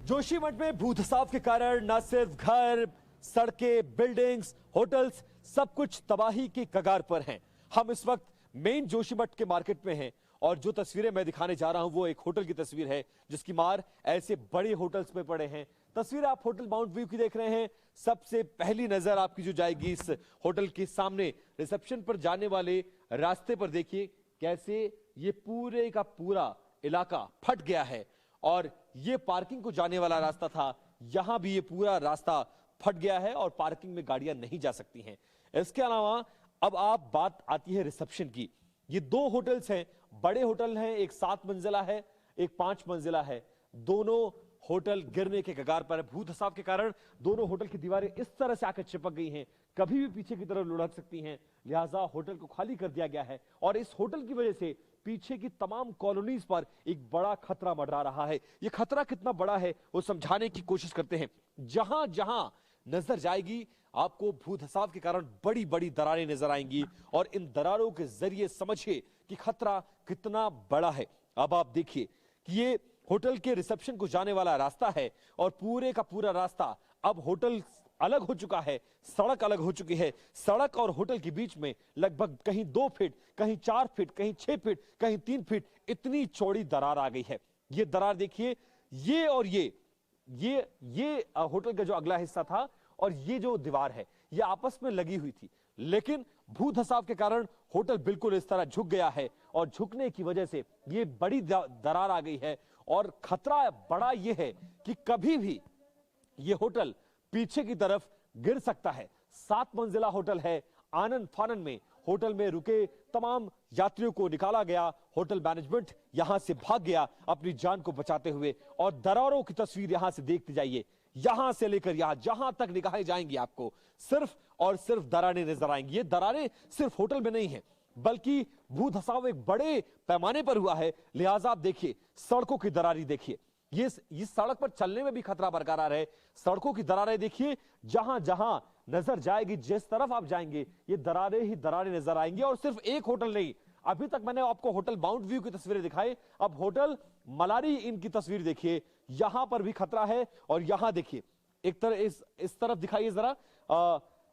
जोशीमठ में भूधसाव के कारण न सिर्फ घर, सड़कें, बिल्डिंग्स, होटल्स सब कुछ तबाही की कगार पर हैं। हम इस वक्त मेन जोशीमठ के मार्केट में हैं और जो तस्वीरें मैं दिखाने जा रहा हूं वो एक होटल की तस्वीर है जिसकी मार ऐसे बड़े होटल्स में पड़े हैं। तस्वीर आप होटल माउंट व्यू की देख रहे हैं। सबसे पहली नजर आपकी जो जाएगी इस होटल के सामने रिसेप्शन पर जाने वाले रास्ते पर देखिए कैसे ये पूरे का पूरा इलाका फट गया है और ये पार्किंग को जाने वाला रास्ता था। यहां भी ये पूरा रास्ता फट गया है और पार्किंग में गाड़ियां नहीं जा सकती हैं। इसके अलावा अब आप बात आती है रिसेप्शन की। ये दो होटल्स हैं, बड़े होटल हैं, एक 7 मंजिला है, एक 5 मंजिला है। दोनों होटल गिरने के कगार पर है। भूधसाव के कारण दोनों होटल की दीवारें इस तरह से आकर चिपक गई हैं, कभी भी पीछे की तरफ लुढ़क सकती हैं। लिहाजा होटल को खाली कर दिया गया है और इस होटल की वजह से पीछे की तमाम कॉलोनीज पर एक बड़ा खतरा मंडरा रहा है। यह खतरा कितना बड़ा है वो समझाने की कोशिश करते हैं। जहां जहां नजर जाएगी आपको भूधसाव के कारण बड़ी बड़ी दरारें नजर आएंगी और इन दरारों के जरिए समझिए कि खतरा कितना बड़ा है। अब आप देखिए कि ये होटल के रिसेप्शन को जाने वाला रास्ता है और पूरे का पूरा रास्ता अब होटल अलग हो चुका है, सड़क अलग हो चुकी है। सड़क और होटल के बीच में लगभग कहीं 2 फीट, कहीं 4 फीट, कहीं 6 फीट, कहीं 3 फीट इतनी चौड़ी दरार आ गई है। ये दरार देखिए, ये और ये होटल का जो अगला हिस्सा था और ये जो दीवार है ये आपस में लगी हुई थी, लेकिन भूधसाव के कारण होटल बिल्कुल इस तरह झुक गया है और झुकने की वजह से ये बड़ी दरार आ गई है और खतरा बड़ा ये है कि कभी भी ये होटल पीछे की तरफ गिर सकता है। 7 मंजिला होटल है। आनन फानन में होटल में रुके तमाम यात्रियों को निकाला गया। होटल मैनेजमेंट यहां से भाग गया अपनी जान को बचाते हुए और दरारों की तस्वीर यहां से देखते जाइए। यहां से लेकर यहां जहां तक निगाहें जाएंगी आपको सिर्फ और सिर्फ दरारें नजर आएंगी। ये दरारें सिर्फ होटल में नहीं है बल्कि भूधसाव एक बड़े पैमाने पर हुआ है। लिहाजा आप देखिए सड़कों की दरारी देखिए, ये सड़क पर चलने में भी खतरा बरकरार है। सड़कों की दरारें देखिए, जहां जहां नजर जाएगी, जिस तरफ आप जाएंगे ये दरारें ही दरारें नजर आएंगी। और सिर्फ एक होटल नहीं, अभी तक मैंने आपको होटल माउंट व्यू की तस्वीरें दिखाई, अब होटल मलारी इन की तस्वीर देखिए। यहां पर भी खतरा है और यहां देखिए एक तरह इस तरफ दिखाइए जरा,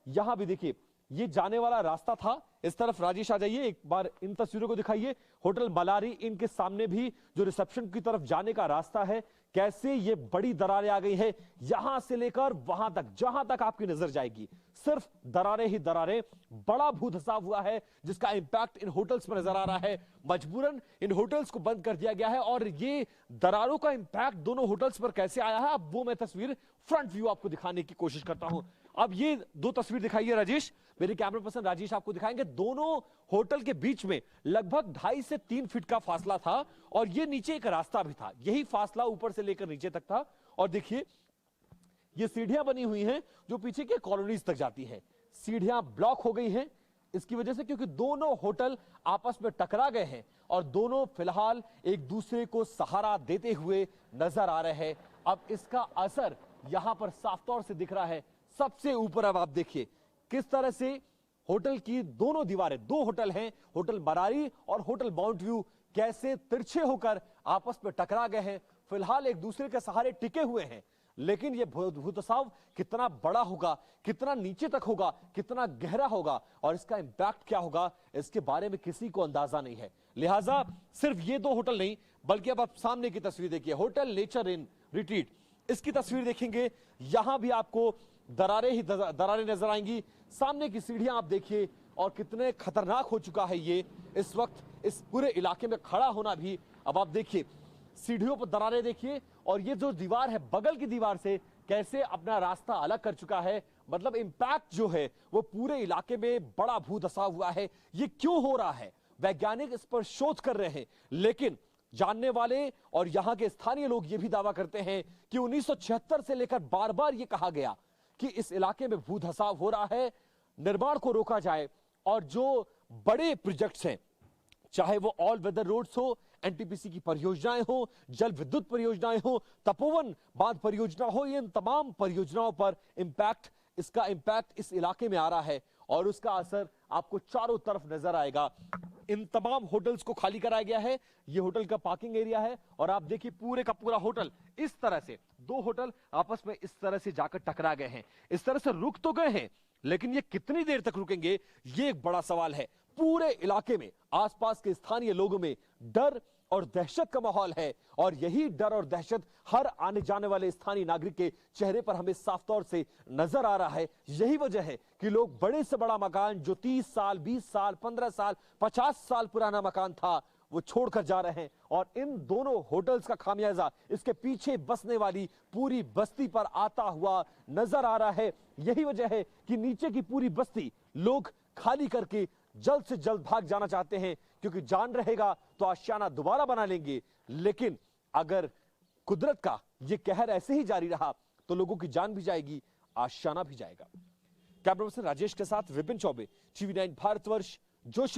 यहां भी देखिए ये जाने वाला रास्ता था। इस तरफ राजेश आ जाइए, एक बार इन तस्वीरों को दिखाइए। होटल मलारी इनके सामने भी जो रिसेप्शन की तरफ जाने का रास्ता है, कैसे ये बड़ी दरारें आ गई है। यहां से लेकर वहां तक जहां तक आपकी नजर जाएगी सिर्फ दरारें ही दरारें। बड़ा भूधसाव हुआ है जिसका इंपैक्ट इन होटल्स पर नजर आ रहा है। मजबूरन इन होटल्स को बंद कर दिया गया है और ये दरारों का इंपैक्ट दोनों होटल्स पर कैसे आया है अब वो मैं तस्वीर फ्रंट व्यू आपको दिखाने की कोशिश करता हूं। अब ये दो तस्वीर दिखाइए राजेश, मेरे कैमरा पर्सन राजेश आपको दिखाएंगे। दोनों होटल के बीच में लगभग 2.5 से 3 फीट का फासला था और ये नीचे एक रास्ता भी था। यही फासला ऊपर से लेकर नीचे तक था और देखिए ये सीढ़ियां बनी हुई हैं जो पीछे के कॉलोनीज तक जाती हैं। सीढ़ियां ब्लॉक हो गई हैं इसकी वजह से, क्योंकि दोनों होटल आपस में टकरा गए हैं और दोनों फिलहाल एक दूसरे को सहारा देते हुए नजर आ रहे हैं। अब इसका असर यहां पर साफ तौर से दिख रहा है। सबसे ऊपर अब आप देखिए किस तरह से होटल की दोनों दीवारें, 2 होटल हैं, होटल मरारी और होटल माउंट व्यू, कैसे तिरछे होकर आपस में टकरा गए हैं। फिलहाल एक दूसरे के सहारे टिके हुए हैं, लेकिन यह भूधसाव कितना बड़ा होगा, कितना नीचे तक होगा, कितना गहरा होगा और इसका इंपैक्ट क्या होगा इसके बारे में किसी को अंदाजा नहीं है। लिहाजा सिर्फ ये 2 होटल नहीं बल्कि अब आप सामने की तस्वीर देखिए, होटल नेचर इन रिट्रीट, इसकी तस्वीर देखेंगे यहां भी आपको दरारें ही दरारें नजर आएंगी। सामने की सीढ़ियां आप देखिए और कितने खतरनाक हो चुका है ये इस वक्त इस पूरे इलाके में खड़ा होना भी। अब आप देखिए सीढ़ियों पर दरारें देखिए और ये जो दीवार है बगल की दीवार से कैसे अपना रास्ता अलग कर चुका है। मतलब इंपैक्ट जो है वो पूरे इलाके में बड़ा भूधसाव हुआ है। ये क्यों हो रहा है वैज्ञानिक इस पर शोध कर रहे हैं, लेकिन जानने वाले और यहां के स्थानीय लोग यह भी दावा करते हैं कि 1976 से लेकर बार बार यह कहा गया कि इस इलाके में भूधसाव हो रहा है, निर्माण को रोका जाए और जो बड़े प्रोजेक्ट्स हैं, चाहे वो ऑल वेदर रोड्स हो, एनटीपीसी की परियोजनाएं हो, जल विद्युत परियोजनाएं हो, तपोवन बांध परियोजना हो, इन तमाम परियोजनाओं पर इसका इंपैक्ट इस इलाके में आ रहा है और उसका असर आपको चारों तरफ नजर आएगा। इन तमाम होटल्स को खाली कराया गया है। यह होटल का पार्किंग एरिया है और आप देखिए पूरे का पूरा होटल इस तरह से, दो होटल आपस में इस तरह से जाकर टकरा गए हैं। इस तरह से रुक तो गए हैं, लेकिन ये कितनी देर तक रुकेंगे, ये एक बड़ा सवाल है। पूरे इलाके में आसपास के स्थानीय लोगों में डर और दहशत का माहौल है और यही डर और दहशत हर आने जाने वाले स्थानीय नागरिक के चेहरे पर हमें साफ तौर से नजर आ रहा है। यही वजह है कि लोग बड़े से बड़ा मकान जो 30 साल, 20 साल, 15 साल, 50 साल पुराना मकान था, वो छोड़कर जा रहे हैं और इन दोनों होटल्स का खामियाजा इसके पीछे बसने वाली पूरी बस्ती पर आता हुआ नजर आ रहा है। यही वजह है कि नीचे की पूरी बस्ती लोग खाली करके जल्द से जल्द भाग जाना चाहते हैं, क्योंकि जान रहेगा तो आशियाना दोबारा बना लेंगे। लेकिन अगर कुदरत का ये कहर ऐसे ही जारी रहा तो लोगों की जान भी जाएगी, आशियाना भी जाएगा। कैमरा पर्सन राजेश के साथ विपिन चौबे, TV9 भारतवर्ष, जोशी।